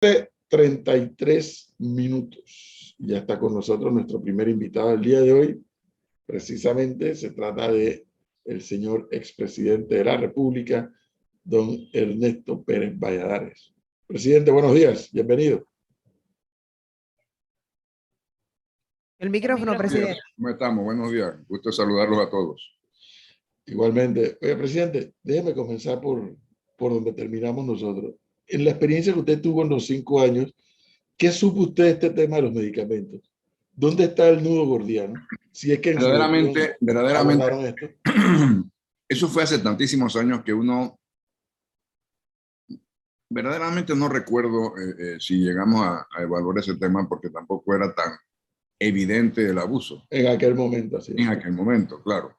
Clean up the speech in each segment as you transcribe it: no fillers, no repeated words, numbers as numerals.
33 minutos. Ya está con nosotros nuestro primer invitado del día de hoy. Precisamente se trata de el señor expresidente de la República, don Ernesto Pérez Valladares. Presidente, buenos días, bienvenido. El micrófono, presidente. ¿Cómo estamos? Buenos días. Gusto saludarlos a todos. Igualmente. Oye, presidente, déjeme comenzar por donde terminamos nosotros. En la experiencia que usted tuvo en los 5 años, ¿qué supo usted de este tema de los medicamentos? ¿Dónde está el nudo gordiano? Si es que verdaderamente, abordaron esto. Eso fue hace tantísimos años que uno verdaderamente no recuerdo si llegamos a evaluar ese tema, porque tampoco era tan evidente el abuso. En aquel momento, así. En aquel momento, claro.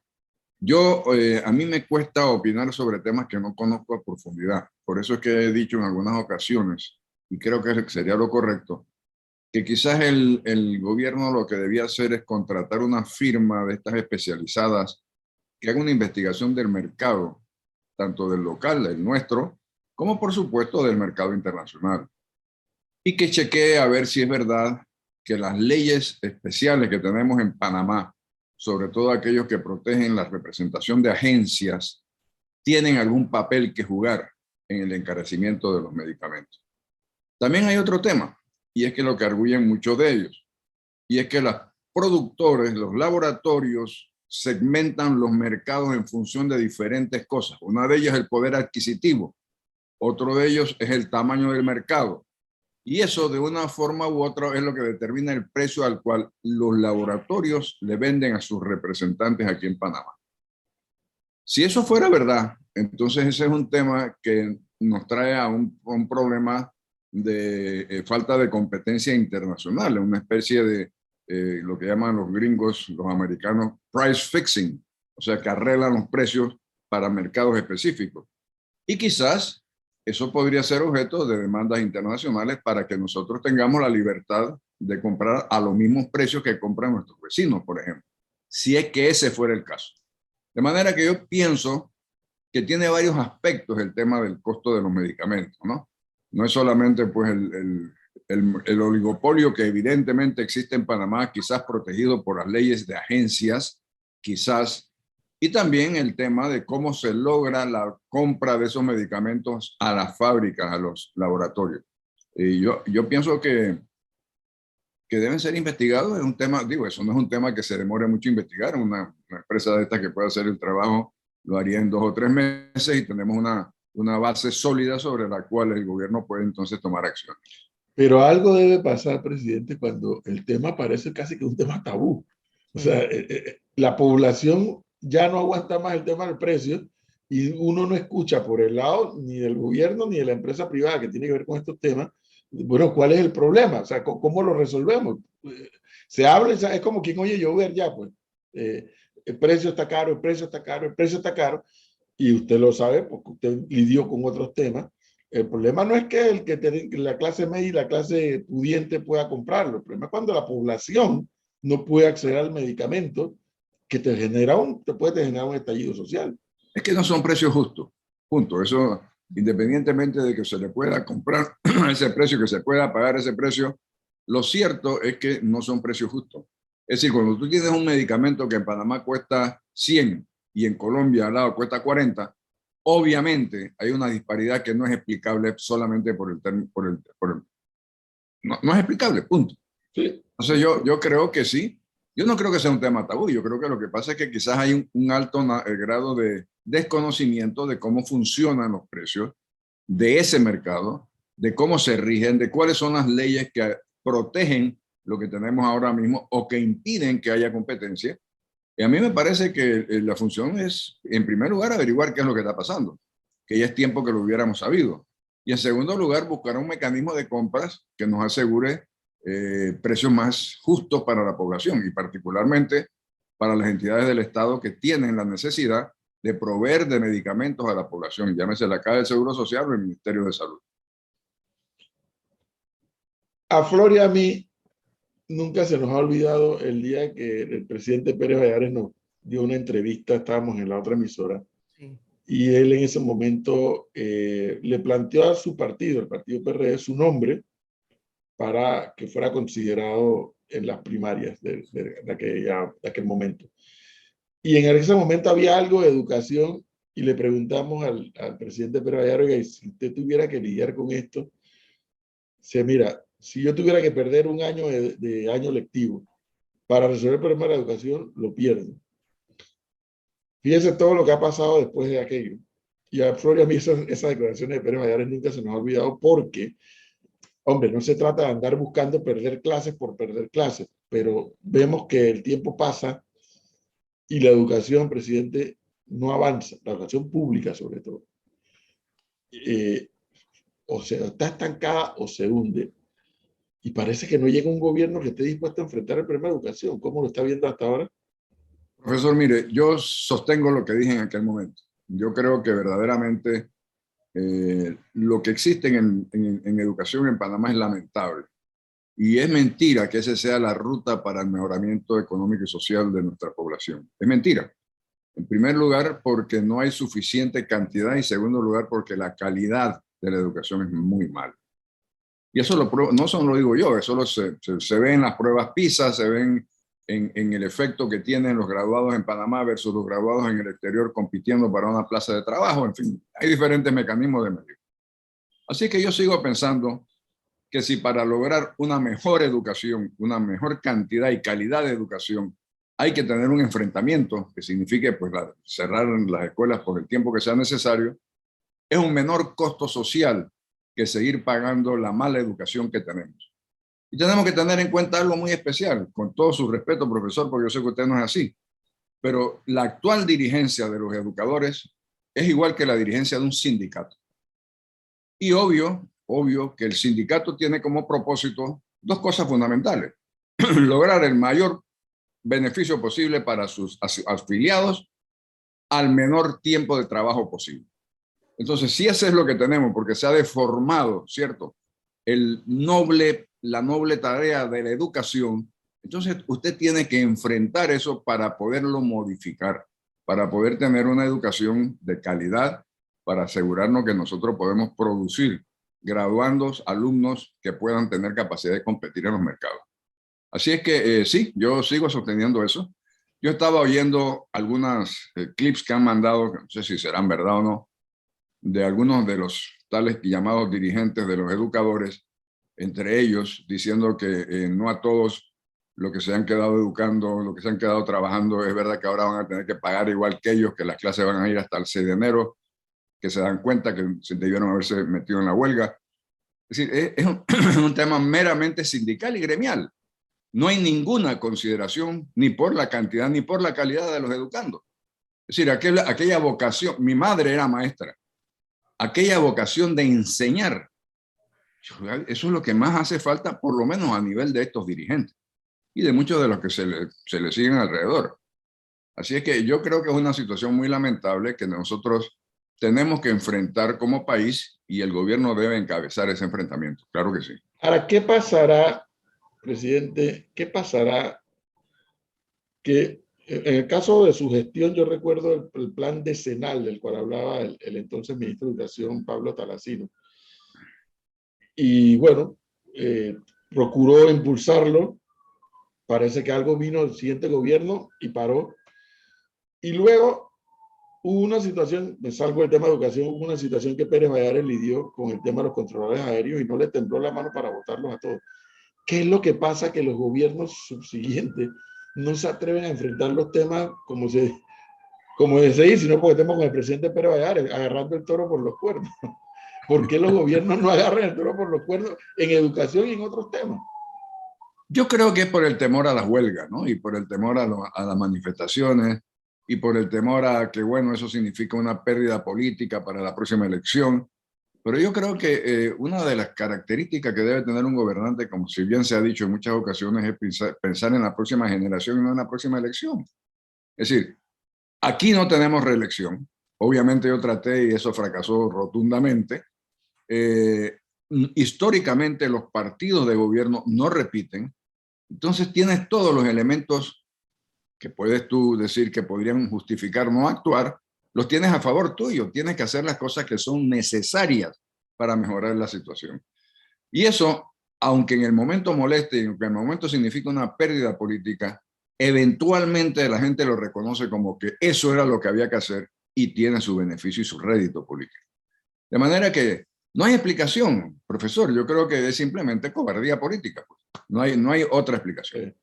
A mí me cuesta opinar sobre temas que no conozco a profundidad. Por eso es que he dicho en algunas ocasiones, y creo que sería lo correcto, que quizás el gobierno lo que debía hacer es contratar una firma de estas especializadas que haga una investigación del mercado, tanto del local, el nuestro, como por supuesto del mercado internacional. Y que chequee a ver si es verdad que las leyes especiales que tenemos en Panamá, sobre todo aquellos que protegen la representación de agencias, tienen algún papel que jugar en el encarecimiento de los medicamentos. También hay otro tema, y es que lo que arguyen muchos de ellos, y es que los productores, los laboratorios, segmentan los mercados en función de diferentes cosas. Una de ellas es el poder adquisitivo, otro de ellos es el tamaño del mercado, y eso de una forma u otra es lo que determina el precio al cual los laboratorios le venden a sus representantes aquí en Panamá. Si eso fuera verdad, entonces ese es un tema que nos trae a un problema de falta de competencia internacional, una especie de lo que llaman los gringos, los americanos, price fixing, o sea, que arreglan los precios para mercados específicos. Y quizás eso podría ser objeto de demandas internacionales para que nosotros tengamos la libertad de comprar a los mismos precios que compran nuestros vecinos, por ejemplo, si es que ese fuera el caso. De manera que yo pienso que tiene varios aspectos el tema del costo de los medicamentos, ¿no? No es solamente pues el oligopolio que evidentemente existe en Panamá, quizás protegido por las leyes de agencias, quizás, y también el tema de cómo se logra la compra de esos medicamentos a las fábricas, a los laboratorios. Y yo pienso que deben ser investigados. Es un tema, digo, eso no es un tema que se demore mucho investigar. Una empresa de esta que pueda hacer el trabajo lo haría en 2 o 3 meses y tenemos una base sólida sobre la cual el gobierno puede entonces tomar acción. Pero algo debe pasar, presidente, cuando el tema parece casi que un tema tabú. O sea, la población ya no aguanta más el tema del precio y uno no escucha por el lado ni del gobierno ni de la empresa privada que tiene que ver con estos temas. Bueno, ¿cuál es el problema? O sea, ¿cómo lo resolvemos? Se habla, es como quien oye llover ya, pues. El precio está caro, el precio está caro, el precio está caro. Y usted lo sabe porque usted lidió con otros temas. El problema no es que la clase media y la clase pudiente pueda comprarlo. El problema es cuando la población no puede acceder al medicamento que te puede generar un estallido social. Es que no son precios justos, punto. Eso, independientemente de que se le pueda comprar ese precio, que se pueda pagar ese precio, lo cierto es que no son precios justos. Es decir, cuando tú tienes un medicamento que en Panamá cuesta 100 y en Colombia al lado cuesta 40, obviamente hay una disparidad que no es explicable solamente por el no es explicable, punto. Sí. Entonces yo creo que sí. Yo no creo que sea un tema tabú. Yo creo que lo que pasa es que quizás hay un alto grado de desconocimiento de cómo funcionan los precios de ese mercado, de cómo se rigen, de cuáles son las leyes que protegen lo que tenemos ahora mismo o que impiden que haya competencia. Y a mí me parece que la función es, en primer lugar, averiguar qué es lo que está pasando, que ya es tiempo que lo hubiéramos sabido. Y en segundo lugar, buscar un mecanismo de compras que nos asegure precios más justos para la población y particularmente para las entidades del Estado que tienen la necesidad de proveer de medicamentos a la población, llámese la Caja del Seguro Social o el Ministerio de Salud. A Flor y a mí nunca se nos ha olvidado el día que el presidente Pérez Valladares nos dio una entrevista, estábamos en la otra emisora, sí. Y él en ese momento le planteó a su partido, el partido PRD, su nombre, para que fuera considerado en las primarias de aquel momento. Y en ese momento había algo de educación y le preguntamos al presidente Pérez Vallar, oiga, y si usted tuviera que lidiar con esto, se mira, si yo tuviera que perder un año de año lectivo para resolver el problema de la educación, lo pierdo. Fíjense todo lo que ha pasado después de aquello. Y a Flor y a mí esa declaración de Pérez Valladares nunca se nos ha olvidado porque, hombre, no se trata de andar buscando perder clases por perder clases, pero vemos que el tiempo pasa y la educación, presidente, no avanza, la educación pública sobre todo. O sea, está estancada o se hunde. Y parece que no llega un gobierno que esté dispuesto a enfrentar el problema de educación. ¿Cómo lo está viendo hasta ahora? Profesor, mire, yo sostengo lo que dije en aquel momento. Yo creo que verdaderamente lo que existe en educación en Panamá es lamentable. Y es mentira que esa sea la ruta para el mejoramiento económico y social de nuestra población. Es mentira. En primer lugar, porque no hay suficiente cantidad y en segundo lugar, porque la calidad de la educación es muy mala. Y eso no solo lo digo yo, eso se ve en las pruebas PISA, se ven en el efecto que tienen los graduados en Panamá versus los graduados en el exterior compitiendo para una plaza de trabajo. En fin, hay diferentes mecanismos de medir. Así que yo sigo pensando que si para lograr una mejor educación, una mejor cantidad y calidad de educación, hay que tener un enfrentamiento que signifique pues, cerrar las escuelas por el tiempo que sea necesario, es un menor costo social que seguir pagando la mala educación que tenemos. Y tenemos que tener en cuenta algo muy especial, con todo su respeto, profesor, porque yo sé que usted no es así, pero la actual dirigencia de los educadores es igual que la dirigencia de un sindicato. Y obvio que el sindicato tiene como propósito dos cosas fundamentales. Lograr el mayor beneficio posible para sus afiliados al menor tiempo de trabajo posible. Entonces, si eso es lo que tenemos, porque se ha deformado, ¿cierto? La noble tarea de la educación, entonces usted tiene que enfrentar eso para poderlo modificar, para poder tener una educación de calidad, para asegurarnos que nosotros podemos producir graduandos, alumnos que puedan tener capacidad de competir en los mercados. Así es que sí, yo sigo sosteniendo eso. Yo estaba oyendo algunas clips que han mandado, no sé si serán verdad o no, de algunos de los tales llamados dirigentes de los educadores, entre ellos diciendo que no a todos lo que se han quedado educando, lo que se han quedado trabajando, es verdad que ahora van a tener que pagar igual que ellos, que las clases van a ir hasta el 6 de enero, que se dan cuenta que se debieron haberse metido en la huelga. Es decir, es un tema meramente sindical y gremial. No hay ninguna consideración ni por la cantidad ni por la calidad de los educandos. Es decir, aquella vocación, mi madre era maestra, aquella vocación de enseñar, eso es lo que más hace falta, por lo menos a nivel de estos dirigentes y de muchos de los que se le siguen alrededor. Así es que yo creo que es una situación muy lamentable que nosotros tenemos que enfrentar como país y el gobierno debe encabezar ese enfrentamiento. Claro que sí. Ahora, ¿qué pasará, presidente? ¿Qué pasará? Que en el caso de su gestión, yo recuerdo el plan decenal del cual hablaba el entonces ministro de Educación, Pablo Talacino. Y bueno, procuró impulsarlo. Parece que algo vino el siguiente gobierno y paró. Y luego hubo una situación, me salgo del tema de educación, hubo una situación que Pérez Valladares lidió con el tema de los controladores aéreos y no le tembló la mano para votarlos a todos. ¿Qué es lo que pasa? Que los gobiernos subsiguientes no se atreven a enfrentar los temas como se dice, sino porque estamos con el presidente Pérez Valladares agarrando el toro por los cuernos. ¿Por qué los gobiernos no agarran el toro por los cuernos en educación y en otros temas? Yo creo que es por el temor a las huelgas, ¿no? Y por el temor a las manifestaciones y por el temor a que, bueno, eso significa una pérdida política para la próxima elección. Pero yo creo que una de las características que debe tener un gobernante, como si bien se ha dicho en muchas ocasiones, es pensar en la próxima generación y no en la próxima elección. Es decir, aquí no tenemos reelección. Obviamente yo traté y eso fracasó rotundamente. Históricamente los partidos de gobierno no repiten. Entonces tienes todos los elementos que puedes tú decir que podrían justificar no actuar, los tienes a favor tuyo. Tienes que hacer las cosas que son necesarias para mejorar la situación. Y eso aunque en el momento moleste y aunque en el momento significa una pérdida política, eventualmente la gente lo reconoce como que eso era lo que había que hacer y tiene su beneficio y su rédito político. De manera que no hay explicación, profesor. Yo creo que es simplemente cobardía política. Pues. No hay otra explicación.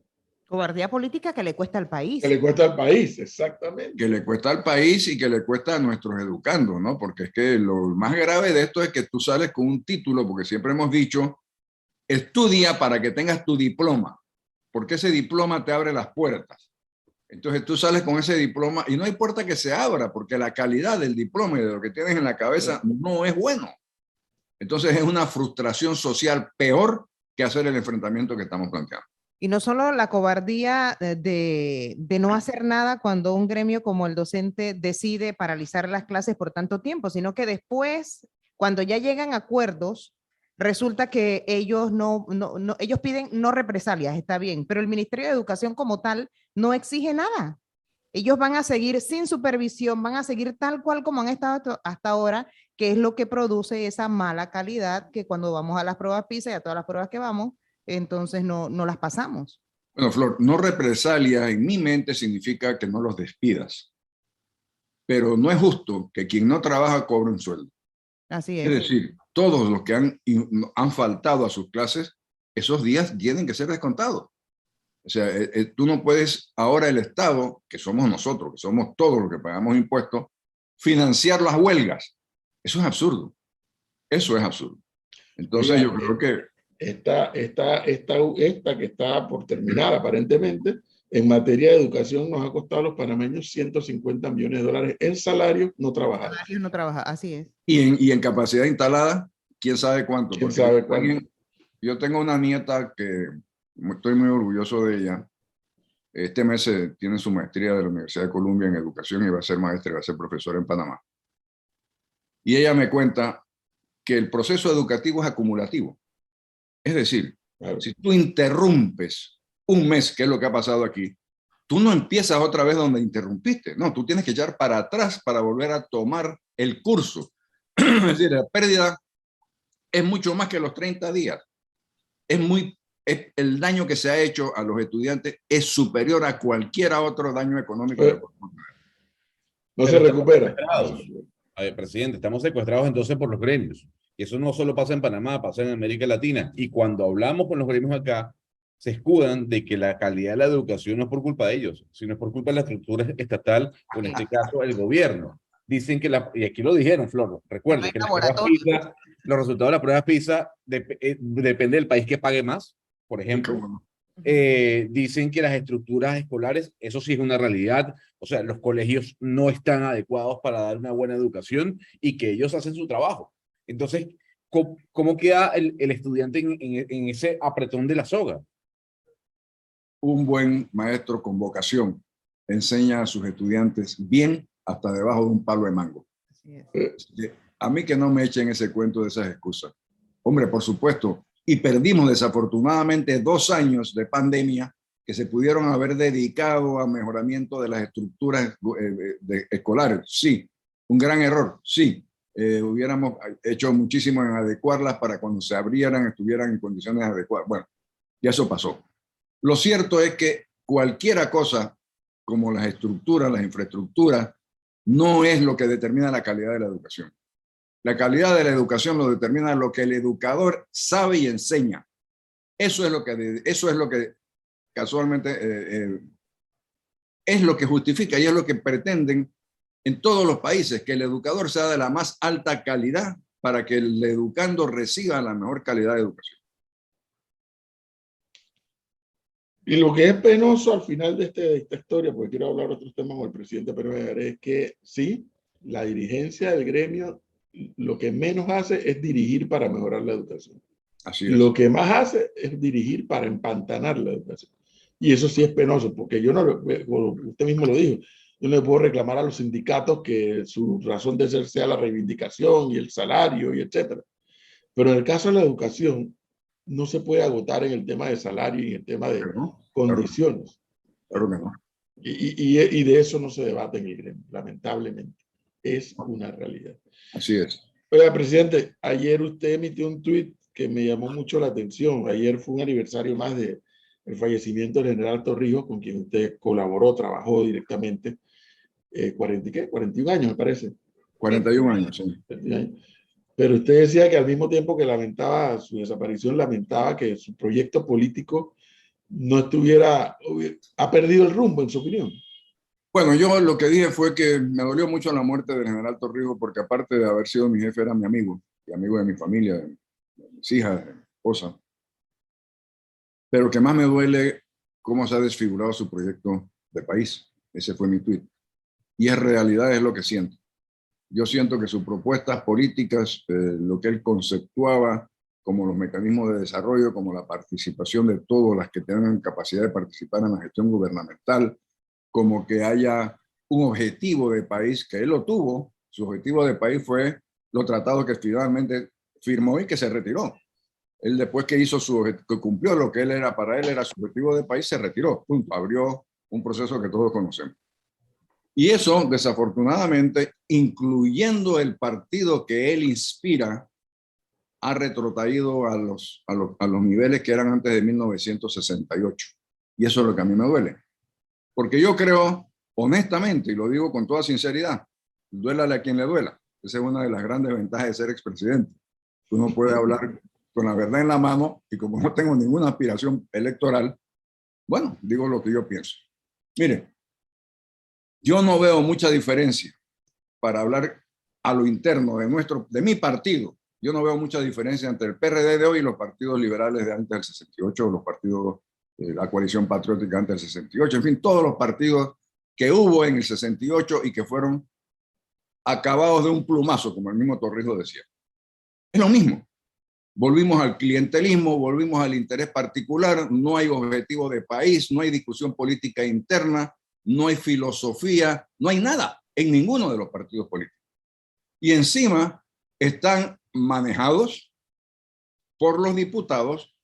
Cobardía política que le cuesta al país. Que le cuesta al país, exactamente. Que le cuesta al país y que le cuesta a nuestros educandos, ¿no? Porque es que lo más grave de esto es que tú sales con un título, porque siempre hemos dicho, estudia para que tengas tu diploma, porque ese diploma te abre las puertas. Entonces tú sales con ese diploma y no hay puerta que se abra, porque la calidad del diploma y de lo que tienes en la cabeza no es bueno. Entonces es una frustración social peor que hacer el enfrentamiento que estamos planteando. Y no solo la cobardía de no hacer nada cuando un gremio como el docente decide paralizar las clases por tanto tiempo, sino que después, cuando ya llegan a acuerdos, resulta que ellos ellos piden no represalias, está bien, pero el Ministerio de Educación como tal no exige nada. Ellos van a seguir sin supervisión, van a seguir tal cual como han estado hasta ahora, que es lo que produce esa mala calidad que cuando vamos a las pruebas PISA y a todas las pruebas que vamos, entonces no las pasamos. Bueno, Flor, no represalia en mi mente significa que no los despidas, pero no es justo que quien no trabaja cobre un sueldo. Así Es es. decir, todos los que han faltado a sus clases, esos días tienen que ser descontados. O sea, tú no puedes ahora el Estado, que somos nosotros, que somos todos los que pagamos impuestos, financiar las huelgas. Eso es absurdo. Eso es absurdo. Entonces Oiga, yo creo que esta que está por terminar aparentemente, en materia de educación nos ha costado a los panameños 150 millones de dólares en salario no trabajado. Salario no trabaja, así es. y en capacidad instalada, quién sabe cuánto. ¿Quién sabe cuánto? Alguien, yo tengo una nieta que estoy muy orgulloso de ella. Este mes tiene su maestría de la Universidad de Columbia en educación y va a ser maestra, va a ser profesora en Panamá. Y ella me cuenta que el proceso educativo es acumulativo. Es decir, Claro. si tú interrumpes un mes, que es lo que ha pasado aquí, tú no empiezas otra vez donde interrumpiste. No, tú tienes que echar para atrás para volver a tomar el curso. Es decir, la pérdida es mucho más que los 30 días. El daño que se ha hecho a los estudiantes es superior a cualquier otro daño económico. No se recupera. Presidente, estamos secuestrados entonces por los gremios. Y eso no solo pasa en Panamá, pasa en América Latina. Y cuando hablamos con los gremios acá, se escudan de que la calidad de la educación no es por culpa de ellos, sino es por culpa de la estructura estatal, o en este caso el gobierno. Dicen que, y aquí lo dijeron, Flor, recuerden que los resultados de las pruebas PISA depende del país que pague más, por ejemplo. Dicen que las estructuras escolares, eso sí es una realidad, o sea, los colegios no están adecuados para dar una buena educación y que ellos hacen su trabajo. Entonces, ¿cómo queda el estudiante en ese apretón de la soga? Un buen maestro con vocación enseña a sus estudiantes bien hasta debajo de un palo de mango. A mí que no me echen ese cuento de esas excusas. Hombre, por supuesto, y perdimos desafortunadamente 2 años de pandemia que se pudieron haber dedicado a mejoramiento de las estructuras escolares. Sí, un gran error, sí. Hubiéramos hecho muchísimo en adecuarlas para cuando se abrieran estuvieran en condiciones adecuadas. Bueno, ya eso pasó. Lo cierto es que cualquier cosa como las estructuras, las infraestructuras, no es lo que determina la calidad de la educación. La calidad de la educación lo determina lo que el educador sabe y enseña. Eso es lo que casualmente es lo que justifica y es lo que pretenden en todos los países, que el educador sea de la más alta calidad para que el educando reciba la mejor calidad de educación. Y lo que es penoso al final de esta historia, porque quiero hablar de otros temas con el presidente Pérez, es que sí, la dirigencia del gremio lo que menos hace es dirigir para mejorar la educación. Así es. Lo que más hace es dirigir para empantanar la educación. Y eso sí es penoso, porque yo no, usted mismo lo dijo, yo no le puedo reclamar a los sindicatos que su razón de ser sea la reivindicación y el salario y etcétera. Pero en el caso de la educación, no se puede agotar en el tema de salario y en el tema de condiciones. Claro que no. Y de eso no se debate en el gremio, lamentablemente. Es una realidad. Así es. Oiga, presidente, ayer usted emitió un tuit que me llamó mucho la atención. Ayer fue un aniversario más de el fallecimiento del general Torrijos, con quien usted colaboró, trabajó directamente. 41 años, me parece. 41 años, sí. 41 años. Pero usted decía que al mismo tiempo que lamentaba su desaparición, lamentaba que su proyecto político no ha perdido el rumbo, en su opinión. Bueno, yo lo que dije fue que me dolió mucho la muerte del general Torrijos, porque aparte de haber sido mi jefe, era mi amigo, y amigo de mi familia, de mis hijas, de mi esposa. Pero que más me duele cómo se ha desfigurado su proyecto de país. Ese fue mi tuit. Y en realidad es lo que siento. Yo siento que sus propuestas políticas, lo que él conceptuaba como los mecanismos de desarrollo, como la participación de todas las que tengan capacidad de participar en la gestión gubernamental, como que haya un objetivo de país, que él lo tuvo. Su objetivo de país fue los tratados que finalmente firmó y que se retiró. Él, después que que cumplió lo que él era, para él era su objetivo de país, se retiró. ¡Pum! Abrió un proceso que todos conocemos. Y eso, desafortunadamente, incluyendo el partido que él inspira, ha retrotraído a los niveles que eran antes de 1968. Y eso es lo que a mí me duele. Porque yo creo, honestamente, y lo digo con toda sinceridad, duélale a quien le duela. Esa es una de las grandes ventajas de ser expresidente. Uno puede hablar con la verdad en la mano, y como no tengo ninguna aspiración electoral, bueno, digo lo que yo pienso. Mire, yo no veo mucha diferencia, para hablar a lo interno de mi partido. Yo no veo mucha diferencia entre el PRD de hoy y los partidos liberales de antes del 68, o los partidos de la coalición patriótica antes del 68, en fin, todos los partidos que hubo en el 68 y que fueron acabados de un plumazo, como el mismo Torrijos decía. Es lo mismo. Volvimos al clientelismo, volvimos al interés particular, no hay objetivo de país, no hay discusión política interna, no hay filosofía, no hay nada en ninguno de los partidos políticos. Y encima están manejados por los diputados,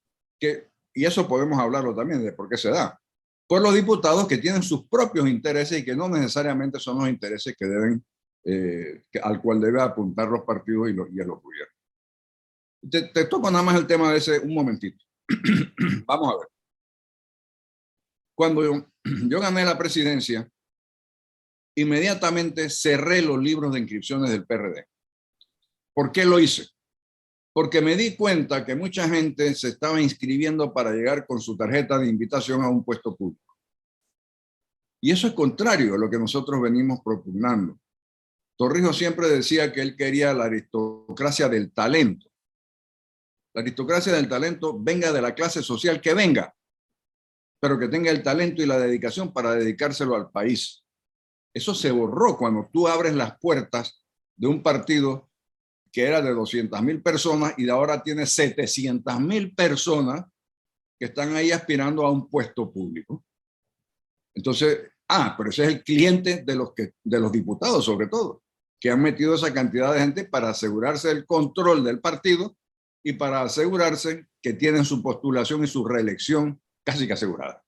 y eso podemos hablarlo también de por qué se da, por los diputados que tienen sus propios intereses y que no necesariamente son los intereses que deben, al cual deben apuntar los partidos y los gobiernos. Te toco nada más el tema de ese un momentito. Vamos a ver. Cuando yo gané la presidencia, inmediatamente cerré los libros de inscripciones del PRD. ¿Por qué lo hice? Porque me di cuenta que mucha gente se estaba inscribiendo para llegar con su tarjeta de invitación a un puesto público. Y eso es contrario a lo que nosotros venimos propugnando. Torrijos siempre decía que él quería la aristocracia del talento. La aristocracia del talento venga de la clase social que venga, pero que tenga el talento y la dedicación para dedicárselo al país. Eso se borró cuando tú abres las puertas de un partido que era de 200.000 personas y de ahora tiene 700.000 personas que están ahí aspirando a un puesto público. Entonces, pero ese es el cliente de los diputados, sobre todo, que han metido esa cantidad de gente para asegurarse el control del partido y para asegurarse que tienen su postulación y su reelección casi que asegurada.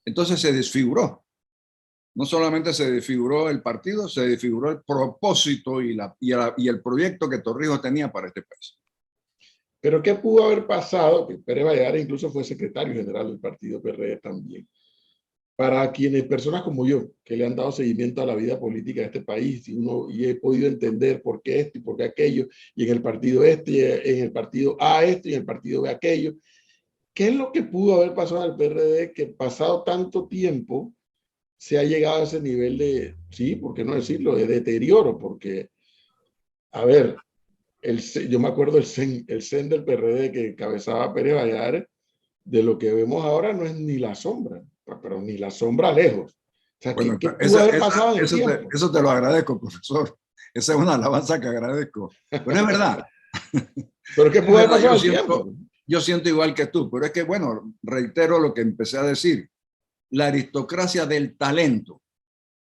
Entonces se desfiguró. No solamente se desfiguró el partido, se desfiguró el propósito y el proyecto que Torrijos tenía para este país. Pero ¿qué pudo haber pasado? Que Pérez Valladares incluso fue secretario general del partido PRD también. Para personas como yo, que le han dado seguimiento a la vida política de este país, y he podido entender por qué esto y por qué aquello, y en el partido en el partido A esto y en el partido B aquello. ¿Qué es lo que pudo haber pasado al PRD que pasado tanto tiempo se ha llegado a ese nivel de, sí, por qué no decirlo, de deterioro? Porque, a ver, yo me acuerdo el CEN del PRD que encabezaba Pérez Valladares, de lo que vemos ahora no es ni la sombra, pero ni la sombra lejos. O sea, bueno, ¿qué pudo haber pasado en el tiempo? Eso te lo agradezco, profesor. Esa es una alabanza que agradezco. Pero es verdad. ¿Pero qué pudo haber pasado en el tiempo? Yo siento igual que tú, pero es que, bueno, reitero lo que empecé a decir. La aristocracia del talento,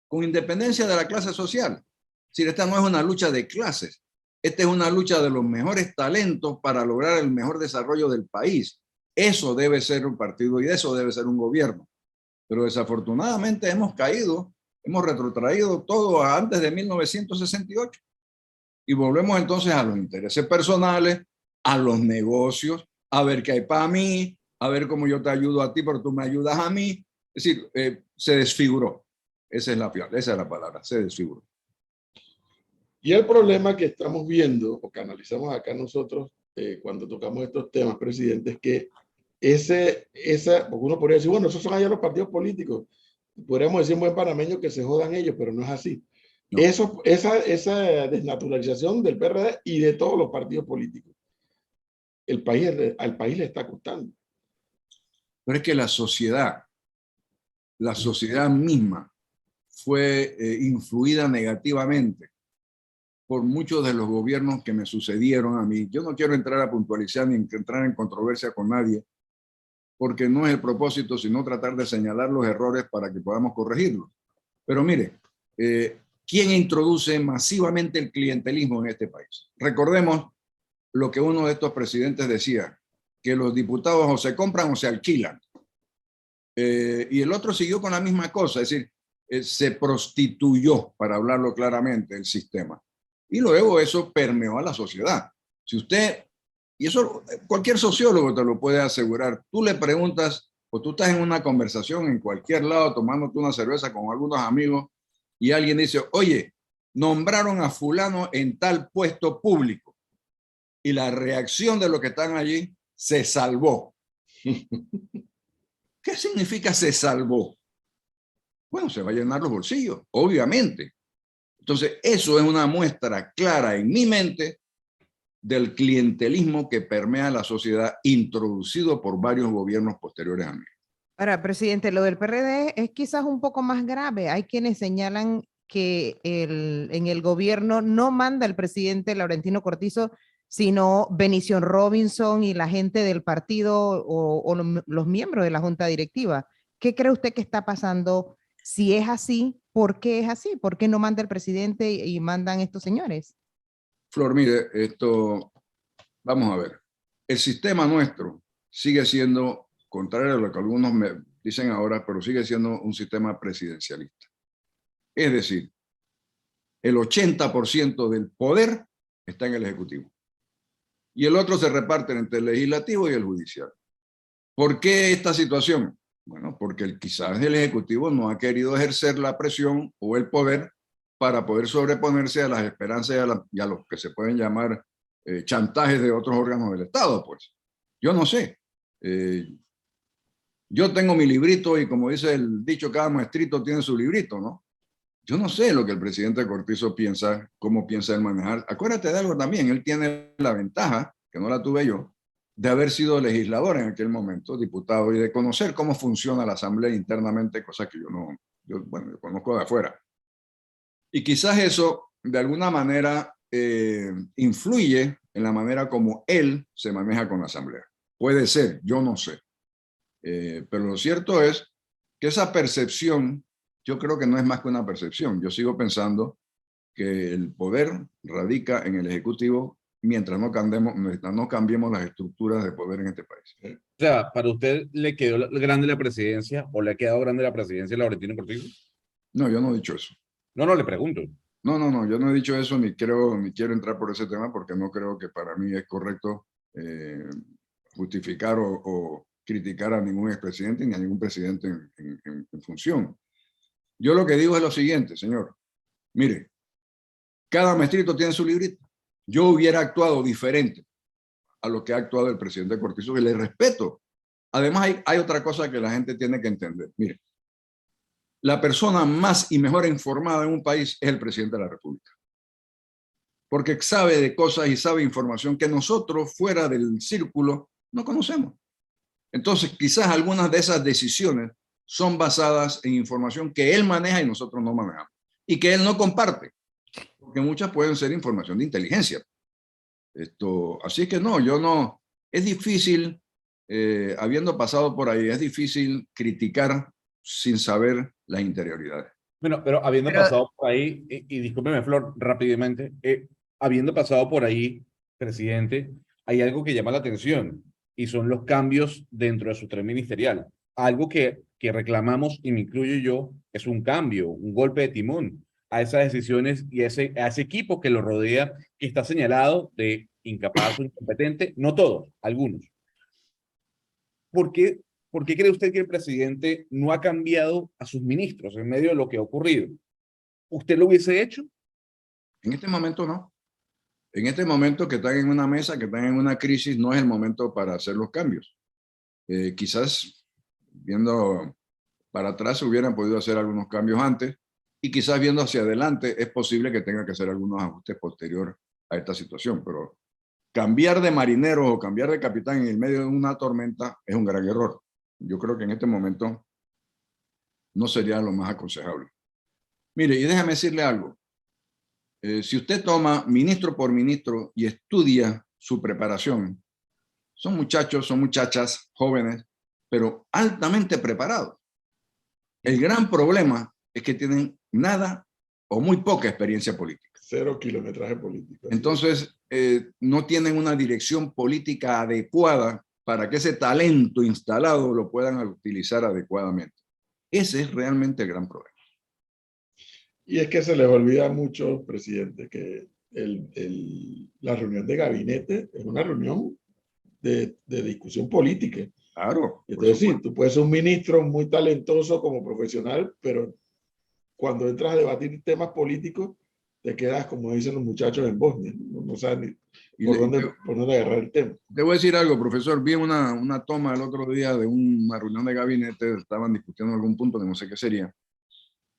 con independencia de la clase social. Si esta no es una lucha de clases, esta es una lucha de los mejores talentos para lograr el mejor desarrollo del país. Eso debe ser un partido y eso debe ser un gobierno. Pero desafortunadamente hemos retrotraído todo a antes de 1968. Y volvemos entonces a los intereses personales, a los negocios, a ver qué hay para mí, a ver cómo yo te ayudo a ti, pero tú me ayudas a mí. Es decir, se desfiguró. Esa es la palabra, se desfiguró. Y el problema que estamos viendo, o que analizamos acá nosotros cuando tocamos estos temas, presidente, es que porque uno podría decir, bueno, esos son allá los partidos políticos. Podríamos decir en buen panameño que se jodan ellos, pero no es así. No. Esa desnaturalización del PRD y de todos los partidos políticos, al país le está costando. Pero es que la sociedad misma fue influida negativamente por muchos de los gobiernos que me sucedieron a mí. Yo no quiero entrar a puntualizar ni entrar en controversia con nadie, porque no es el propósito, sino tratar de señalar los errores para que podamos corregirlos. Pero mire, ¿quién introduce masivamente el clientelismo en este país? Recordemos lo que uno de estos presidentes decía, que los diputados o se compran o se alquilan. Y el otro siguió con la misma cosa, es decir, se prostituyó, para hablarlo claramente, el sistema. Y luego eso permeó a la sociedad. Si usted, y eso cualquier sociólogo te lo puede asegurar, tú le preguntas, o tú estás en una conversación en cualquier lado tomándote una cerveza con algunos amigos y alguien dice, oye, nombraron a fulano en tal puesto público. Y la reacción de los que están allí, se salvó. ¿Qué significa se salvó? Bueno, se va a llenar los bolsillos, obviamente. Entonces, eso es una muestra clara en mi mente del clientelismo que permea la sociedad, introducido por varios gobiernos posteriores a mí. Ahora, presidente, lo del PRD es quizás un poco más grave. Hay quienes señalan que en el gobierno no manda el presidente Laurentino Cortizo, sino Benicio Robinson y la gente del partido o los miembros de la junta directiva. ¿Qué cree usted que está pasando? Si es así, ¿por qué es así? ¿Por qué no manda el presidente y mandan estos señores? Flor, mire, vamos a ver. El sistema nuestro sigue siendo, contrario a lo que algunos me dicen ahora, pero sigue siendo un sistema presidencialista. Es decir, el 80% del poder está en el Ejecutivo. Y el otro se reparte entre el legislativo y el judicial. ¿Por qué esta situación? Bueno, porque quizás el Ejecutivo no ha querido ejercer la presión o el poder para poder sobreponerse a las esperanzas y a los que se pueden llamar chantajes de otros órganos del Estado, pues. Yo no sé. Yo tengo mi librito y como dice el dicho, cada maestrito tiene su librito, ¿no? Yo no sé lo que el presidente Cortizo piensa, cómo piensa él manejar. Acuérdate de algo también, él tiene la ventaja, que no la tuve yo, de haber sido legislador en aquel momento, diputado, y de conocer cómo funciona la Asamblea internamente, cosa que yo conozco de afuera. Y quizás eso, de alguna manera, influye en la manera como él se maneja con la Asamblea. Puede ser, yo no sé. Pero lo cierto es que esa percepción, yo creo que no es más que una percepción. Yo sigo pensando que el poder radica en el Ejecutivo mientras no cambiemos las estructuras de poder en este país. O sea, ¿para usted le quedó grande la presidencia o le ha quedado grande la presidencia de Laurentino Cortizo? No, yo no he dicho eso. No, le pregunto. No, yo no he dicho eso ni quiero entrar por ese tema porque no creo que para mí es correcto justificar o criticar a ningún expresidente ni a ningún presidente en función. Yo lo que digo es lo siguiente, señor. Mire, cada maestrito tiene su librito. Yo hubiera actuado diferente a lo que ha actuado el presidente Cortizo, y le respeto. Además, hay otra cosa que la gente tiene que entender. Mire, la persona más y mejor informada en un país es el presidente de la República. Porque sabe de cosas y sabe información que nosotros, fuera del círculo, no conocemos. Entonces, quizás algunas de esas decisiones son basadas en información que él maneja y nosotros no manejamos. Y que él no comparte. Porque muchas pueden ser información de inteligencia. Así que no. Es difícil, habiendo pasado por ahí, es difícil criticar sin saber las interioridades. Bueno, pero habiendo pasado por ahí, y discúlpeme, Flor, rápidamente, habiendo pasado por ahí, presidente, hay algo que llama la atención y son los cambios dentro de su tren ministerial. Algo que reclamamos, y me incluyo yo, es un cambio, un golpe de timón. a esas decisiones y a ese equipo que lo rodea, que está señalado de incapaz o incompetente? No todos, algunos. ¿Por qué, por qué cree usted que el presidente no ha cambiado a sus ministros en medio de lo que ha ocurrido? ¿Usted lo hubiese hecho? En este momento no. En este momento que están en una mesa, que están en una crisis, no es el momento para hacer los cambios. Quizás viendo para atrás se hubieran podido hacer algunos cambios antes y quizás viendo hacia adelante es posible que tenga que hacer algunos ajustes posterior a esta situación, pero cambiar de marinero o cambiar de capitán en el medio de una tormenta es un gran error. Yo creo que en este momento no sería lo más aconsejable. Mire, y déjame decirle algo. Si usted toma ministro por ministro y estudia su preparación, son muchachos, son muchachas jóvenes, pero altamente preparados. El gran problema es que tienen nada o muy poca experiencia política. 0 kilometraje político. Entonces, no tienen una dirección política adecuada para que ese talento instalado lo puedan utilizar adecuadamente. Ese es realmente el gran problema. Y es que se les olvida mucho, presidente, que la reunión de gabinete es una reunión de discusión política. Claro. Entonces, sí, tú puedes ser un ministro muy talentoso como profesional, pero cuando entras a debatir temas políticos, te quedas, como dicen los muchachos en Bosnia, no sabes ni por dónde agarrar el tema. Te voy a decir algo, profesor. Vi una toma el otro día de una reunión de gabinete, estaban discutiendo algún punto que no sé qué sería,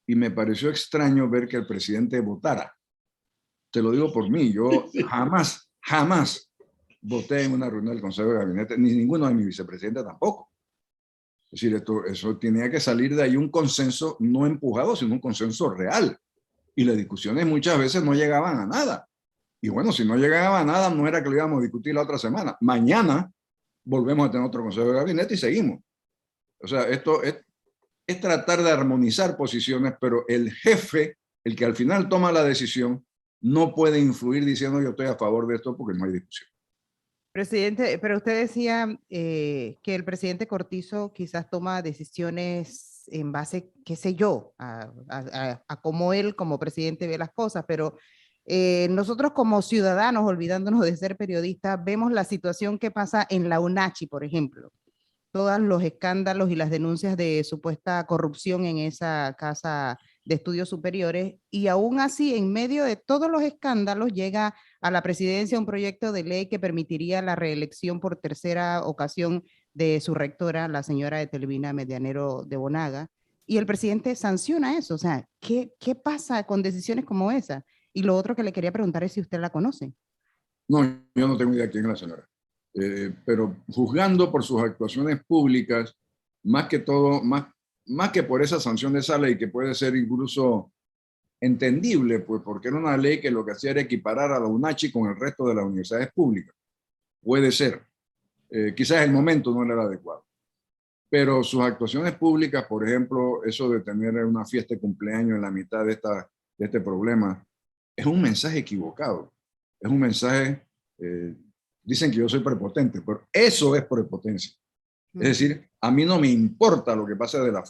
y me pareció extraño ver que el presidente votara. Te lo digo por mí, yo jamás voté en una reunión del Consejo de Gabinete, ni ninguno de mis vicepresidentes tampoco. Es decir, eso tenía que salir de ahí un consenso no empujado, sino un consenso real. Y las discusiones muchas veces no llegaban a nada. Y bueno, si no llegaba a nada, no era que lo íbamos a discutir la otra semana. Mañana volvemos a tener otro Consejo de Gabinete y seguimos. O sea, esto es tratar de armonizar posiciones, pero el jefe, el que al final toma la decisión, no puede influir diciendo yo estoy a favor de esto porque no hay discusión. Presidente, pero usted decía que el presidente Cortizo quizás toma decisiones en base, qué sé yo, a cómo él como presidente ve las cosas, pero nosotros como ciudadanos, olvidándonos de ser periodistas, vemos la situación que pasa en la UNACHI, por ejemplo. Todos los escándalos y las denuncias de supuesta corrupción en esa casa de estudios superiores, y aún así, en medio de todos los escándalos, llega a la presidencia un proyecto de ley que permitiría la reelección por tercera ocasión de su rectora, la señora Etelvina Medianero de Bonaga, y el presidente sanciona eso. O sea, ¿qué pasa con decisiones como esa? Y lo otro que le quería preguntar es si usted la conoce. No, yo no tengo idea quién es la señora. Pero juzgando por sus actuaciones públicas, más que todo, más que por esa sanción de esa ley, que puede ser incluso entendible, pues porque era una ley que lo que hacía era equiparar a la UNACHI con el resto de las universidades públicas. Puede ser. Quizás el momento no era el adecuado. Pero sus actuaciones públicas, por ejemplo, eso de tener una fiesta de cumpleaños en la mitad de este problema, es un mensaje equivocado. Es un mensaje... dicen que yo soy prepotente, pero eso es prepotencia. Es decir, a mí no me importa lo que pase de las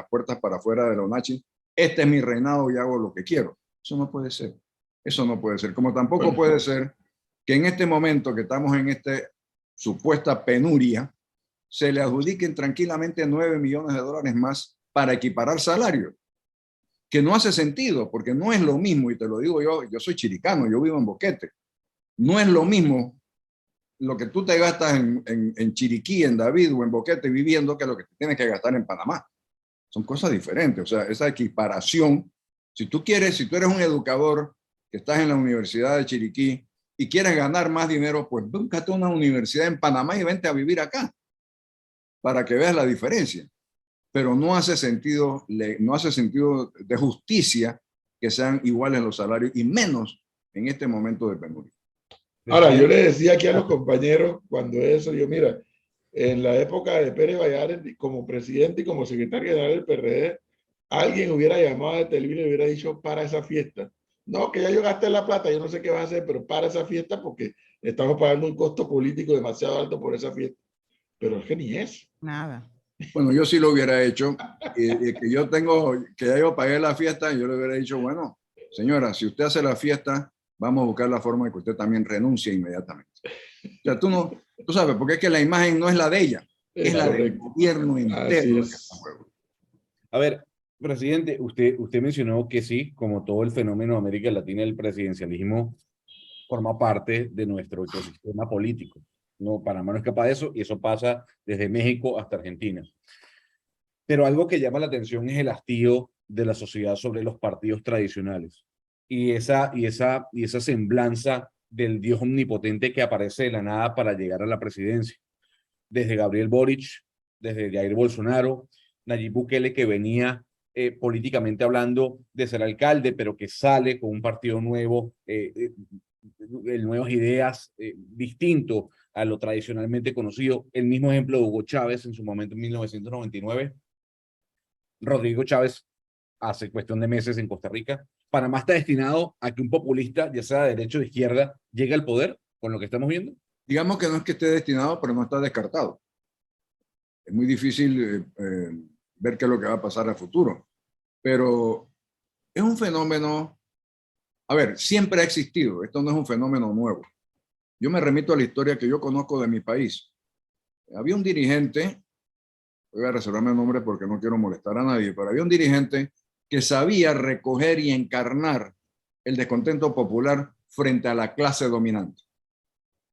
puertas para afuera de la UNACHI. Este es mi reinado y hago lo que quiero. Eso no puede ser. Eso no puede ser. Como tampoco puede ser que en este momento que estamos en esta supuesta penuria, se le adjudiquen tranquilamente 9 millones de dólares más para equiparar salarios. Que no hace sentido, porque no es lo mismo, y te lo digo yo soy chiricano, yo vivo en Boquete. No es lo mismo lo que tú te gastas en Chiriquí, en David o en Boquete viviendo que lo que te tienes que gastar en Panamá. Son cosas diferentes. O sea, esa equiparación, si tú eres un educador que estás en la Universidad de Chiriquí y quieres ganar más dinero, pues búscate una universidad en Panamá y vente a vivir acá para que veas la diferencia. Pero no hace sentido de justicia que sean iguales los salarios y menos en este momento de penuria. Ahora, yo le decía aquí a los compañeros cuando mira, en la época de Pérez Valladares, como presidente y como secretario general del PRD, alguien hubiera llamado a Televisa y le hubiera dicho para esa fiesta. No, que ya yo gasté la plata, yo no sé qué va a hacer, pero para esa fiesta porque estamos pagando un costo político demasiado alto por esa fiesta. Pero es que ni eso. Nada. Bueno, yo sí lo hubiera hecho. Que yo tengo, que ya yo pagué la fiesta, yo le hubiera dicho, bueno, señora, si usted hace la fiesta, vamos a buscar la forma de que usted también renuncie inmediatamente. O sea, tú sabes, porque es que la imagen no es la de ella, es la del gobierno Así interno. es. A ver, presidente, usted mencionó que sí, como todo el fenómeno de América Latina, el presidencialismo forma parte de nuestro ecosistema político. No, Panamá no escapa de eso y eso pasa desde México hasta Argentina. Pero algo que llama la atención es el hastío de la sociedad sobre los partidos tradicionales y esa semblanza del Dios omnipotente que aparece de la nada para llegar a la presidencia. Desde Gabriel Boric, desde Jair Bolsonaro, Nayib Bukele, que venía políticamente hablando de ser alcalde, pero que sale con un partido nuevo, nuevas ideas, distinto a lo tradicionalmente conocido. El mismo ejemplo de Hugo Chávez en su momento en 1999. Rodrigo Chávez hace cuestión de meses en Costa Rica. Panamá está destinado a que un populista, ya sea de derecha o de izquierda, llegue al poder con lo que estamos viendo. Digamos que no es que esté destinado, pero no está descartado. Es muy difícil ver qué es lo que va a pasar a futuro. Pero es un fenómeno, a ver, siempre ha existido. Esto no es un fenómeno nuevo. Yo me remito a la historia que yo conozco de mi país. Había un dirigente, voy a reservarme el nombre porque no quiero molestar a nadie, pero había un dirigente que sabía recoger y encarnar el descontento popular frente a la clase dominante.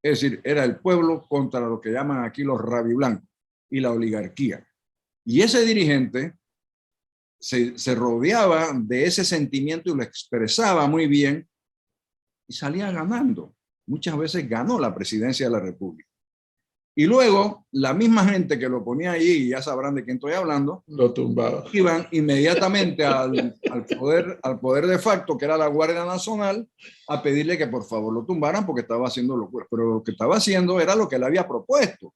Es decir, era el pueblo contra lo que llaman aquí los rabiblancos y la oligarquía. Y ese dirigente se rodeaba de ese sentimiento y lo expresaba muy bien y salía ganando. Muchas veces ganó la presidencia de la República. Y luego, la misma gente que lo ponía allí, y ya sabrán de quién estoy hablando, lo tumbaba. Iban inmediatamente al poder de facto, que era la Guardia Nacional, a pedirle que por favor lo tumbaran porque estaba haciendo locura. Pero lo que estaba haciendo era lo que él había propuesto.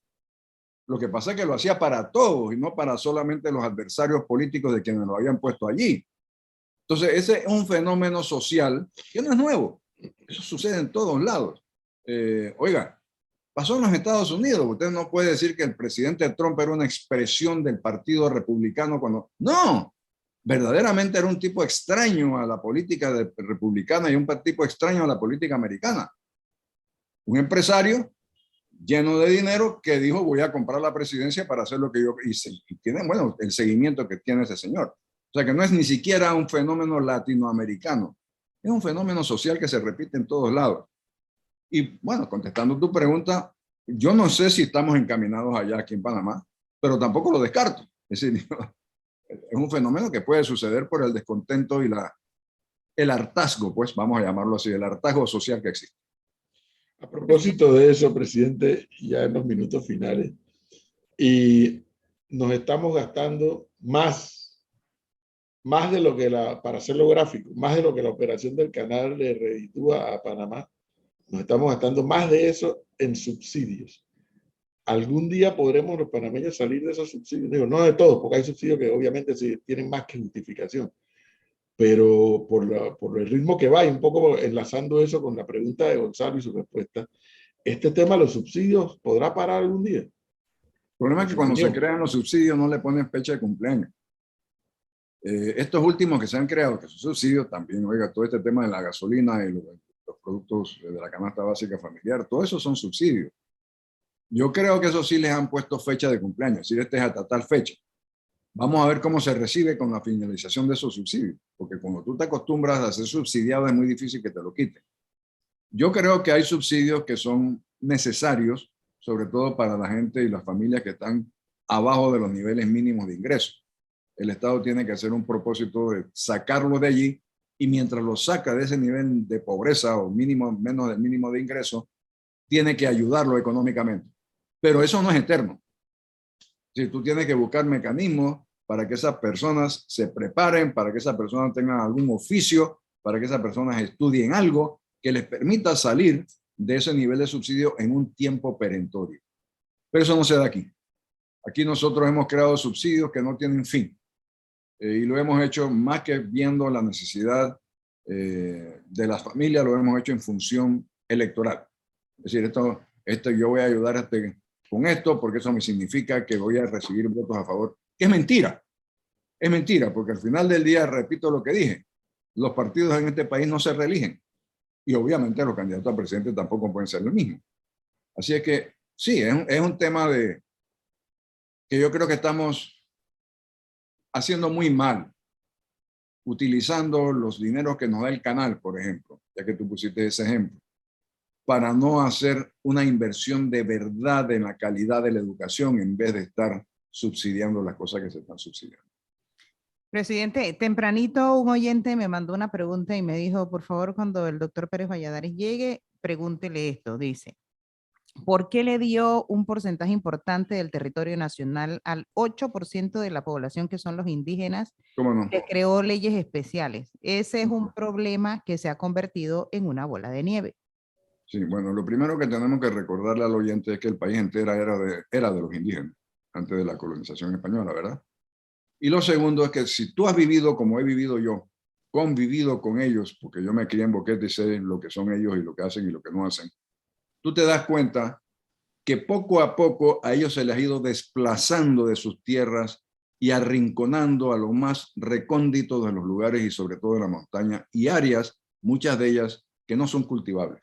Lo que pasa es que lo hacía para todos y no para solamente los adversarios políticos de quienes lo habían puesto allí. Entonces, ese es un fenómeno social que no es nuevo. Eso sucede en todos lados. Oiga, pasó en los Estados Unidos. Usted no puede decir que el presidente Trump era una expresión del Partido Republicano cuando... No, verdaderamente era un tipo extraño a la política republicana y un tipo extraño a la política americana. Un empresario lleno de dinero que dijo voy a comprar la presidencia para hacer lo que yo hice. Y tiene, bueno, el seguimiento que tiene ese señor. O sea que no es ni siquiera un fenómeno latinoamericano. Es un fenómeno social que se repite en todos lados. Y bueno, contestando tu pregunta, yo no sé si estamos encaminados allá aquí en Panamá, pero tampoco lo descarto. Es decir, es un fenómeno que puede suceder por el descontento y el hartazgo, pues vamos a llamarlo así, el hartazgo social que existe. A propósito de eso, presidente, ya en los minutos finales, y nos estamos gastando más de lo que para hacerlo gráfico, más de lo que la operación del canal le reditúa a Panamá. Nos estamos gastando más de eso en subsidios. ¿Algún día podremos los panameños salir de esos subsidios? Digo, no de todos, porque hay subsidios que obviamente sí tienen más que justificación. Pero por el ritmo que va, y un poco enlazando eso con la pregunta de Gonzalo y su respuesta, ¿este tema de los subsidios podrá parar algún día? El problema es que cuando se crean los subsidios no le ponen fecha de cumpleaños. Estos últimos que se han creado, que son subsidios también, oiga, todo este tema de la gasolina y los productos de la canasta básica familiar, todo eso son subsidios. Yo creo que eso sí les han puesto fecha de cumpleaños, es decir, este es hasta tal fecha. Vamos a ver cómo se recibe con la finalización de esos subsidios, porque cuando tú te acostumbras a ser subsidiado es muy difícil que te lo quiten. Yo creo que hay subsidios que son necesarios, sobre todo para la gente y las familias que están abajo de los niveles mínimos de ingresos. El Estado tiene que hacer un propósito de sacarlo de allí y mientras lo saca de ese nivel de pobreza o mínimo, menos del mínimo de ingreso, tiene que ayudarlo económicamente. Pero eso no es eterno. Si tú tienes que buscar mecanismos para que esas personas se preparen, para que esas personas tengan algún oficio, para que esas personas estudien algo que les permita salir de ese nivel de subsidio en un tiempo perentorio. Pero eso no se da aquí. Aquí nosotros hemos creado subsidios que no tienen fin. Y lo hemos hecho más que viendo la necesidad de las familias, lo hemos hecho en función electoral. Es decir, esto yo voy a ayudar a este con esto porque eso me significa que voy a recibir votos a favor. Es mentira. Es mentira, porque al final del día, repito lo que dije, los partidos en este país no se reeligen. Y obviamente los candidatos a presidente tampoco pueden ser lo mismo. Así es que sí, es un tema que yo creo que estamos haciendo muy mal, utilizando los dineros que nos da el canal, por ejemplo, ya que tú pusiste ese ejemplo, para no hacer una inversión de verdad en la calidad de la educación en vez de estar subsidiando las cosas que se están subsidiando. Presidente, tempranito un oyente me mandó una pregunta y me dijo, por favor, cuando el doctor Pérez Valladares llegue, pregúntele esto. Dice, ¿por qué le dio un porcentaje importante del territorio nacional al 8% de la población que son los indígenas? ¿Cómo no? Le creó leyes especiales. Ese es un problema que se ha convertido en una bola de nieve. Sí, bueno, lo primero que tenemos que recordarle al oyente es que el país entero era de los indígenas, antes de la colonización española, ¿verdad? Y lo segundo es que si tú has vivido como he vivido yo, convivido con ellos, porque yo me crié en Boquete y sé lo que son ellos y lo que hacen y lo que no hacen, tú te das cuenta que poco a poco a ellos se les ha ido desplazando de sus tierras y arrinconando a lo más recóndito de los lugares y sobre todo de la montaña y áreas, muchas de ellas, que no son cultivables.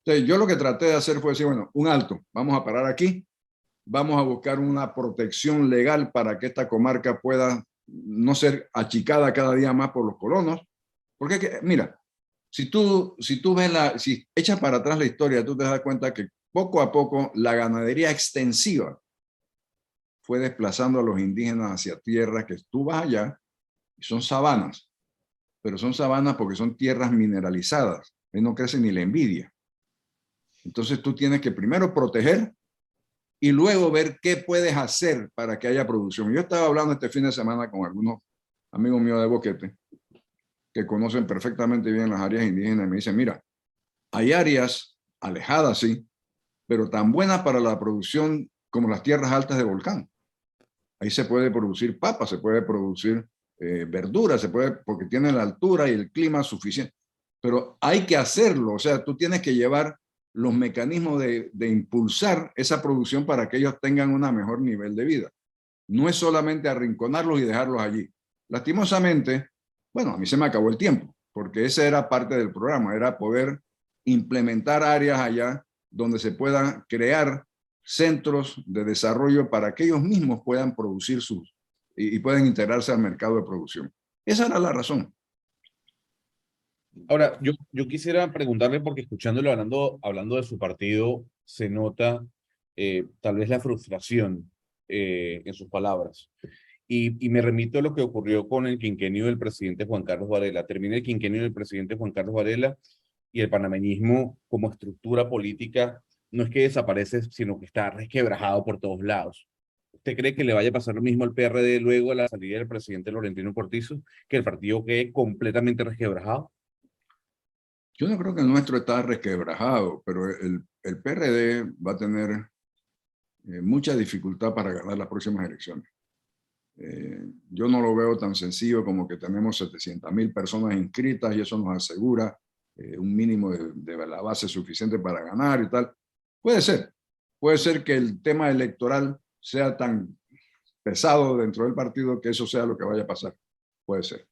Entonces, yo lo que traté de hacer fue decir, bueno, un alto, vamos a parar aquí, vamos a buscar una protección legal para que esta comarca pueda no ser achicada cada día más por los colonos. Porque, mira, si tú ves si echas para atrás la historia, tú te das cuenta que poco a poco la ganadería extensiva fue desplazando a los indígenas hacia tierras que tú vas allá y son sabanas, pero son sabanas porque son tierras mineralizadas, ahí no crece ni la envidia. Entonces tú tienes que primero proteger y luego ver qué puedes hacer para que haya producción. Yo estaba hablando este fin de semana con algunos amigos míos de Boquete que conocen perfectamente bien las áreas indígenas y me dicen, mira, hay áreas alejadas, sí, pero tan buenas para la producción como las tierras altas de volcán. Ahí se puede producir papas, se puede producir verduras, porque tiene la altura y el clima suficiente. Pero hay que hacerlo, o sea, tú tienes que llevar los mecanismos de impulsar esa producción para que ellos tengan un mejor nivel de vida. No es solamente arrinconarlos y dejarlos allí. Lastimosamente, bueno, a mí se me acabó el tiempo, porque esa era parte del programa, era poder implementar áreas allá donde se puedan crear centros de desarrollo para que ellos mismos puedan producir y puedan integrarse al mercado de producción. Esa era la razón. Ahora, yo quisiera preguntarle, porque escuchándolo hablando de su partido, se nota tal vez la frustración en sus palabras. Y me remito a lo que ocurrió con el quinquenio del presidente Juan Carlos Varela. Termina el quinquenio del presidente Juan Carlos Varela y el panameñismo como estructura política no es que desaparece, sino que está resquebrajado por todos lados. ¿Usted cree que le vaya a pasar lo mismo al PRD luego de la salida del presidente Laurentino Cortizo, que el partido quede completamente resquebrajado? Yo no creo que el nuestro está resquebrajado, pero el PRD va a tener mucha dificultad para ganar las próximas elecciones. Yo no lo veo tan sencillo como que tenemos 700.000 personas inscritas y eso nos asegura un mínimo de la base suficiente para ganar y tal. Puede ser que el tema electoral sea tan pesado dentro del partido que eso sea lo que vaya a pasar. Puede ser.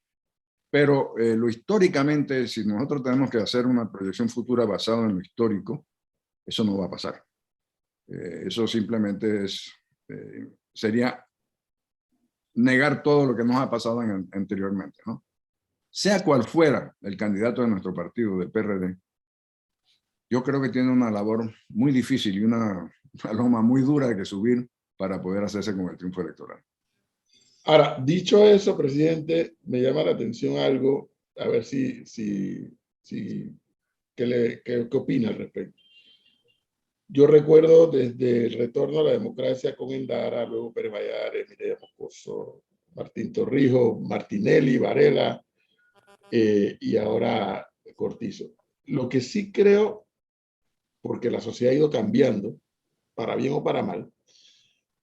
Pero lo históricamente, si nosotros tenemos que hacer una proyección futura basada en lo histórico, eso no va a pasar. Eso simplemente sería negar todo lo que nos ha pasado anteriormente, ¿no? Sea cual fuera el candidato de nuestro partido, del PRD, yo creo que tiene una labor muy difícil y una loma muy dura de que subir para poder hacerse con el triunfo electoral. Ahora, dicho eso, presidente, me llama la atención algo, a ver ¿qué opina al respecto? Yo recuerdo desde el retorno a la democracia con Endara, luego Pérez Valladares, Mireya Moscoso, Martín Torrijos, Martinelli, Varela y ahora Cortizo. Lo que sí creo, porque la sociedad ha ido cambiando, para bien o para mal,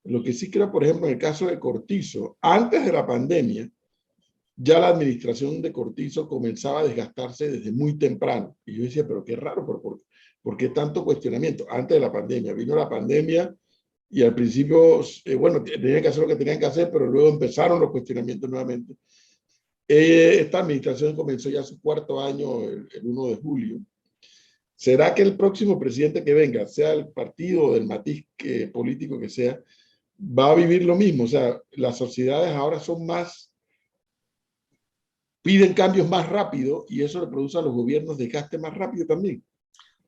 lo que sí creo, por ejemplo, en el caso de Cortizo, antes de la pandemia, ya la administración de Cortizo comenzaba a desgastarse desde muy temprano. Y yo decía, pero qué raro, ¿por qué tanto cuestionamiento? Antes de la pandemia, vino la pandemia y al principio, bueno, tenían que hacer lo que tenían que hacer, pero luego empezaron los cuestionamientos nuevamente. Esta administración comenzó ya su cuarto año el 1 de julio. ¿Será que el próximo presidente que venga, sea el partido o del matiz político que sea, va a vivir lo mismo? O sea, las sociedades ahora son más, piden cambios más rápido y eso le produce a los gobiernos desgaste más rápido también.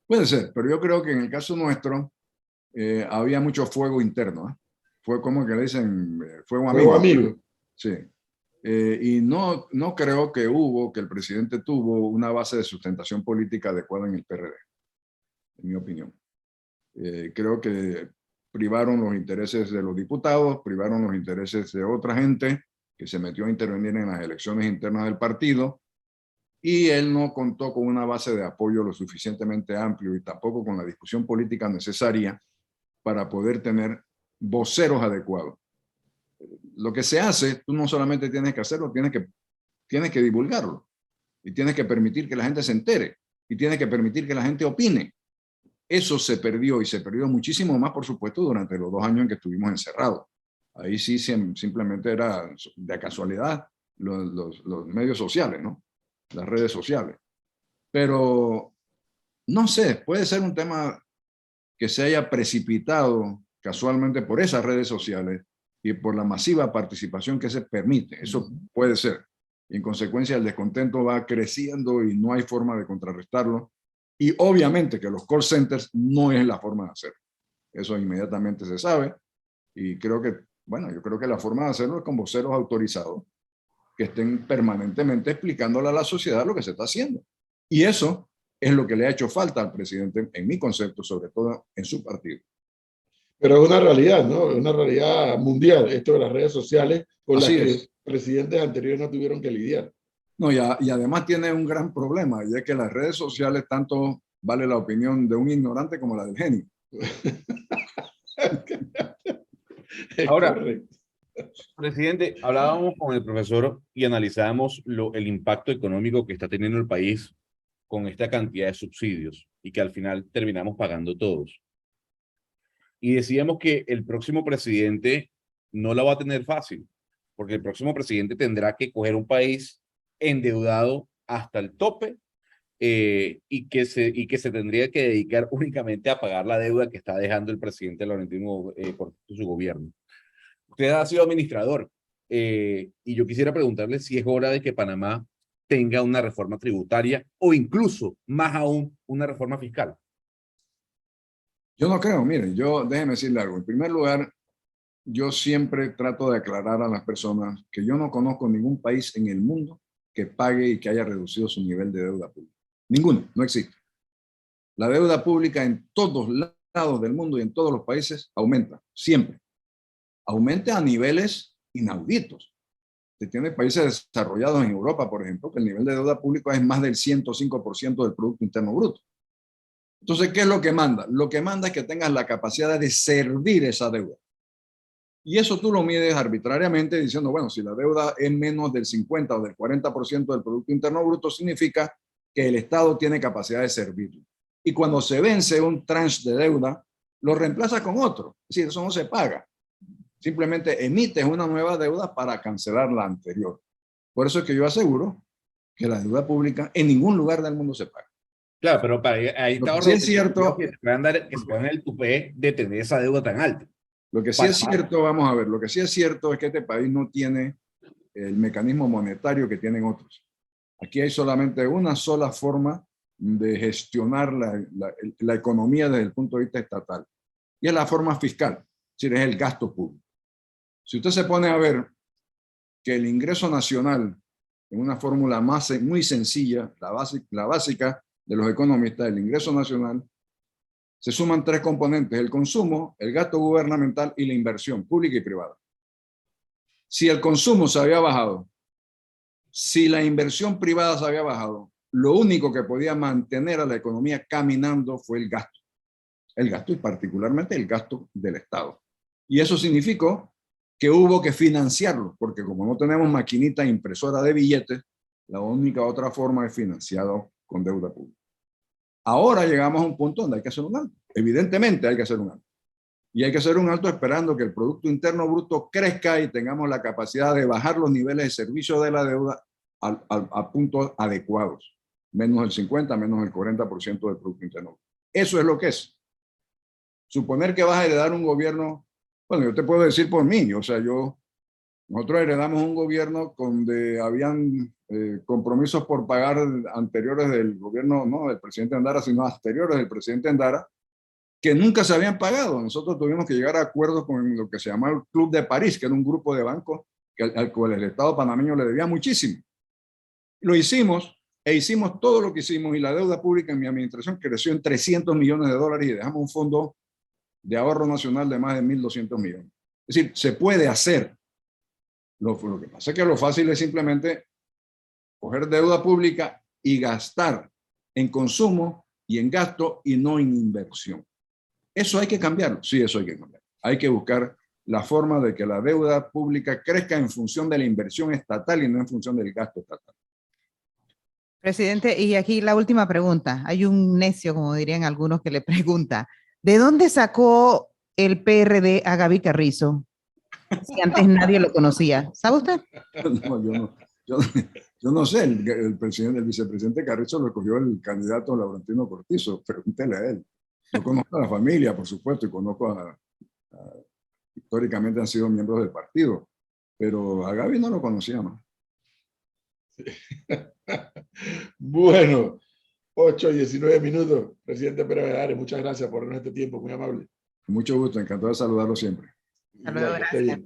Puede ser, pero yo creo que en el caso nuestro había mucho fuego interno. Fue como que le dicen, fuego amigo. Fuego amigo. Sí. Y no creo que el presidente tuvo una base de sustentación política adecuada en el PRD, en mi opinión. Creo que privaron los intereses de los diputados, privaron los intereses de otra gente que se metió a intervenir en las elecciones internas del partido, y él no contó con una base de apoyo lo suficientemente amplio y tampoco con la discusión política necesaria para poder tener voceros adecuados. Lo que se hace, tú no solamente tienes que hacerlo, tienes que divulgarlo, y tienes que permitir que la gente se entere, y tienes que permitir que la gente opine. Eso se perdió, y se perdió muchísimo más, por supuesto, durante los 2 años en que estuvimos encerrados. Ahí sí simplemente era de casualidad los medios sociales, ¿no? Las redes sociales. Pero no sé, puede ser un tema que se haya precipitado casualmente por esas redes sociales y por la masiva participación que se permite. Eso puede ser. Y en consecuencia el descontento va creciendo y no hay forma de contrarrestarlo. Y obviamente que los call centers no es la forma de hacerlo. Eso inmediatamente se sabe. Y creo que, bueno, yo creo que la forma de hacerlo es con voceros autorizados que estén permanentemente explicándole a la sociedad lo que se está haciendo. Y eso es lo que le ha hecho falta al presidente, en mi concepto, sobre todo en su partido. Pero es una realidad, ¿no? Es una realidad mundial, esto de las redes sociales con las que presidentes anteriores no tuvieron que lidiar. No, y además tiene un gran problema, y es que las redes sociales tanto vale la opinión de un ignorante como la del genio. Ahora, correcto. Presidente, hablábamos con el profesor y analizábamos el impacto económico que está teniendo el país con esta cantidad de subsidios y que al final terminamos pagando todos. Y decíamos que el próximo presidente no la va a tener fácil, porque el próximo presidente tendrá que coger un país endeudado hasta el tope y que se tendría que dedicar únicamente a pagar la deuda que está dejando el presidente Laurentino por su gobierno. Usted ha sido administrador y yo quisiera preguntarle si es hora de que Panamá tenga una reforma tributaria o incluso, más aún, una reforma fiscal. Yo no creo, mire, déjeme decirle algo. En primer lugar, yo siempre trato de aclarar a las personas que yo no conozco ningún país en el mundo que pague y que haya reducido su nivel de deuda pública. Ninguno, no existe. La deuda pública en todos lados del mundo y en todos los países aumenta, siempre. Aumenta a niveles inauditos. Se tiene países desarrollados en Europa, por ejemplo, que el nivel de deuda pública es más del 105% del Producto Interno Bruto. Entonces, ¿qué es lo que manda? Lo que manda es que tengas la capacidad de servir esa deuda. Y eso tú lo mides arbitrariamente diciendo, bueno, si la deuda es menos del 50 o del 40% del Producto Interno Bruto, significa que el Estado tiene capacidad de servirlo. Y cuando se vence un tranche de deuda, lo reemplaza con otro. Es decir, eso no se paga. Simplemente emites una nueva deuda para cancelar la anterior. Por eso es que yo aseguro que la deuda pública en ningún lugar del mundo se paga. Claro, pero ahí está sí es cierto que se puedan el tupé de tener esa deuda tan alta. Lo que sí es cierto, vamos a ver, lo que sí es cierto es que este país no tiene el mecanismo monetario que tienen otros. Aquí hay solamente una sola forma de gestionar la economía desde el punto de vista estatal, y es la forma fiscal, es decir, es el gasto público. Si usted se pone a ver que el ingreso nacional, en una fórmula muy sencilla, la básica de los economistas, el ingreso nacional, se suman 3 componentes: el consumo, el gasto gubernamental y la inversión pública y privada. Si el consumo se había bajado, si la inversión privada se había bajado, lo único que podía mantener a la economía caminando fue el gasto. El gasto, y particularmente el gasto del Estado. Y eso significó que hubo que financiarlo, porque como no tenemos maquinita impresora de billetes, la única otra forma es financiado con deuda pública. Ahora llegamos a un punto donde hay que hacer un alto. Evidentemente hay que hacer un alto. Y hay que hacer un alto esperando que el Producto Interno Bruto crezca y tengamos la capacidad de bajar los niveles de servicio de la deuda a puntos adecuados. Menos el 50, menos el 40% del Producto Interno Bruto. Eso es lo que es. Suponer que vas a heredar un gobierno, bueno, yo te puedo decir por mí, o sea, nosotros heredamos un gobierno donde habían compromisos por pagar anteriores del gobierno, no del presidente Andara, sino anteriores del presidente Andara, que nunca se habían pagado. Nosotros tuvimos que llegar a acuerdos con lo que se llamaba el Club de París, que era un grupo de bancos al cual el Estado panameño le debía muchísimo. Lo hicimos e hicimos todo lo que hicimos y la deuda pública en mi administración creció en $300 millones y dejamos un fondo de ahorro nacional de más de 1.200 millones. Es decir, se puede hacer. Lo que pasa es que lo fácil es simplemente coger deuda pública y gastar en consumo y en gasto y no en inversión. Eso hay que cambiarlo. Sí, eso hay que cambiarlo. Hay que buscar la forma de que la deuda pública crezca en función de la inversión estatal y no en función del gasto estatal. Presidente, y aquí la última pregunta. Hay un necio, como dirían algunos, que le pregunta, ¿de dónde sacó el PRD a Gaby Carrizo? Si antes nadie lo conocía. ¿Sabe usted? No, yo no sé, el vicepresidente Carrizo lo escogió el candidato Laurentino Cortizo, pregúntele a él. Yo conozco a la familia, por supuesto, y conozco históricamente han sido miembros del partido, pero a Gaby no lo conocía más. Bueno, 8:19. Presidente Pérez Valladares, muchas gracias por darnos este tiempo, muy amable. Mucho gusto, encantado de saludarlo siempre. Hasta luego, gracias.